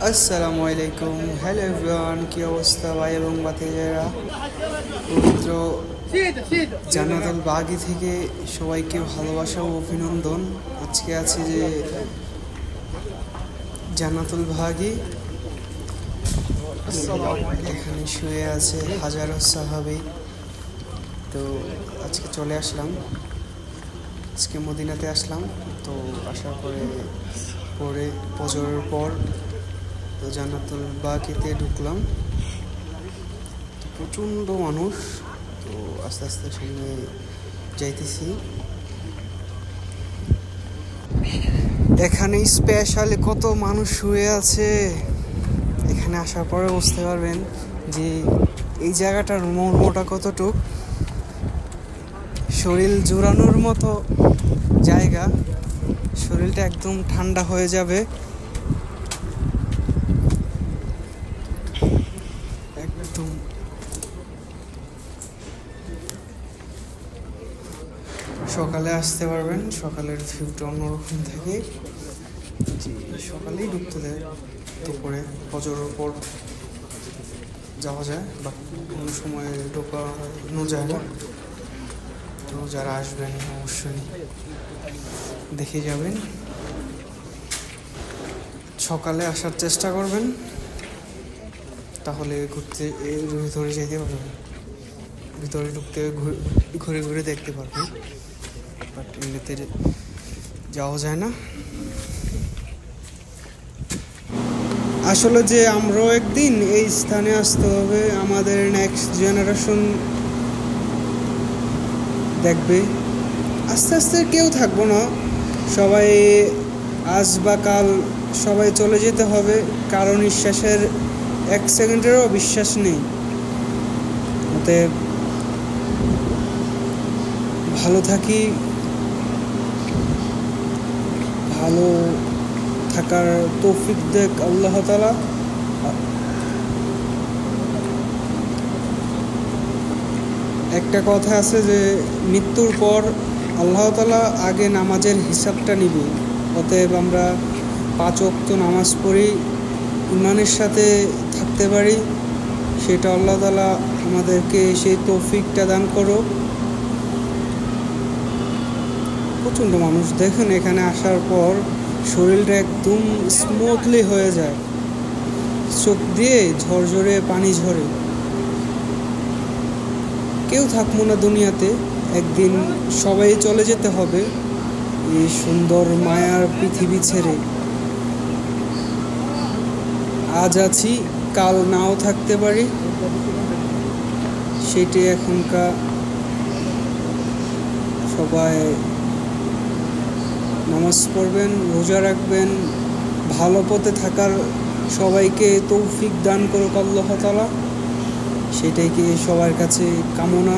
আসসালামু আলাইকুম, hello everyone, কি অবস্থা ভাই এবং ভাতিজারা? পবিত্র জান্নাতুল বাগি থেকে সবাইকে ভালোবাসা ও অভিনন্দন। আজকে আছে যে জান্নাতুল বাগি, এখানে শুয়ে আছে হাজারো সাহাবী। তো আজকে চলে আসলাম, আজকে মদিনাতে আসলাম। তো আসার পরে ফজরের পর তো জান্নাতুল বাগিতে ঢুকলাম। তো প্রচণ্ড মানুষ, তো আস্তে আস্তে সামনে যাইতেছি। এখানে স্পেশালি কত মানুষ শুয়ে আছে, এখানে আসার পরে বুঝতে পারবেন যে এই জায়গাটার মর্মটা কতটুক। শরীর জোড়ানোর মতো জায়গা, শরীরটা একদম ঠান্ডা হয়ে যাবে। একদম সকালে আসতে পারবেন, সকালের ভিউটা অন্যরকম থাকে। সকালেই ঢুকতে দেয়, দুপুরে ফজরের পর যাওয়া যায়, বা কোনো সময় ঢোকানো যায় না। তো যারা আসবেন অবশ্যই দেখে যাবেন, সকালে আসার চেষ্টা করবেন, তাহলে ঘুরতে ভিতরে যেতে পারবেন, ভিতরে ঢুকতে ঘুরে ঘুরে দেখতে পারবেন। বাট এমনিতে যাওয়া যায় না। আসলে যে আমরাও একদিন এই স্থানে আসতে হবে, আমাদের নেক্সট জেনারেশন দেখবে। আস্তে আস্তে কেউ থাকবো না, সবাই আজ বা কাল সবাই চলে যেতে হবে, কারণ নিঃশ্বাসের 1 সেকেন্ডেরও বিশ্বাস নেই। অতএব ভালো থাকি, ভালো থাকার তৌফিক দেখ আল্লাহ তাআলা। একটা কথা আছে যে মৃত্যুর পর আল্লাহ তাআলা আগে নামাজের হিসাবটা নিবে। অতএব আমরা 5 ওয়াক্ত নামাজ পড়ি, ইমানের সাথে থাকতে পারি, সেটা আল্লাহ তাআলা আমাদেরকে সেই তৌফিকটা দান করো। প্রচণ্ড মানুষ দেখেন, এখানে আসার পর শরীরটা একদম স্মুথলি হয়ে যায়, চোখ দিয়ে ঝরঝরে পানি ঝরে। কেউ থাকবো না দুনিয়াতে, একদিন সবাই চলে যেতে হবে এই সুন্দর মায়ার পৃথিবী ছেড়ে। আজ আছি, কাল নাও থাকতে পারি, সেটি এখনকার। সবাই নামাজ পড়বেন, রোজা রাখবেন, ভালো পথে থাকার সবাইকে তৌফিক দান করুক আল্লাহ তাআলা, সেটাই কি সবার কাছে কামনা।